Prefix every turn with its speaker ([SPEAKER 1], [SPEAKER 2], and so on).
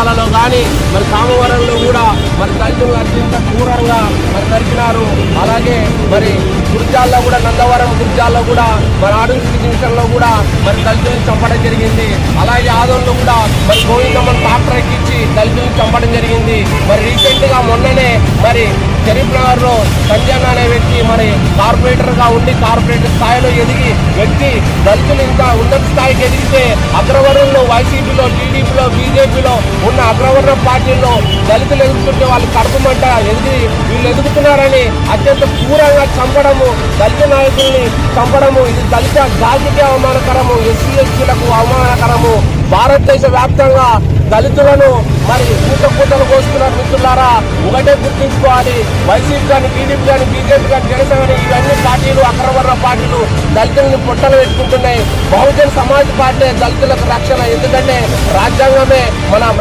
[SPEAKER 1] నంద్యాలలో కానీ మరి కామవరంలో కూడా మరి దళితులు అత్యంత క్రూరంగా మరి నరికినారు. అలాగే మరి గుర్జాల్లో కూడా నందవరం గుర్జాల్లో కూడా మరి ఆడుగు డివిజన్లో కూడా మరి దళితులను చంపడం జరిగింది. అలాగే ఆదోన్లో కూడా మరి గోవిందమ్మను ట్రాక్టర్ ఎక్కించి దళితులను చంపడం జరిగింది. మరి రీసెంట్ గా మొన్ననే మరి షరీఫ్ నగర్ లో సంజయ్ అనే వ్యక్తి మరి కార్పొరేటర్ గా ఉండి కార్పొరేటర్ స్థాయిలో ఎదిగి వ్యక్తి దళితులు ఇంకా ఉన్నత స్థాయికి ఎదిగితే అగ్రవర్ణంలో వైసీపీలో టీడీపీలో బీజేపీలో ఉన్న అగ్రవర్ణ పార్టీల్లో దళితులు ఎదుగుతుంటే వాళ్ళు కడుపుమంట వీళ్ళు ఎదుగుతున్నారని అత్యంత క్రూరంగా చంపడము, దళిత నాయకుల్ని చంపడము ఇది దళిత జాతికి అవమానకరము, ఎస్సీ ఎస్టీలకు అవమానకరము. భారతదేశ వ్యాప్తంగా దళితులను మరి కూతలు కోస్తున్నారు. మిత్రులారా, ఒకటే గుర్తుంచుకోవాలి, వైసీపీ కానీ టీడీపీ కానీ బీజేపీ కానీ జనసేన కానీ ఇవన్నీ పార్టీలు అగ్రవర్ణ పార్టీలు దళితులను పొట్టలు పెట్టుకుంటున్నాయి. బహుజన్ సమాజ్ పార్టీ దళితులకు రక్షణ. ఎందుకంటే రాజ్యాంగమే మన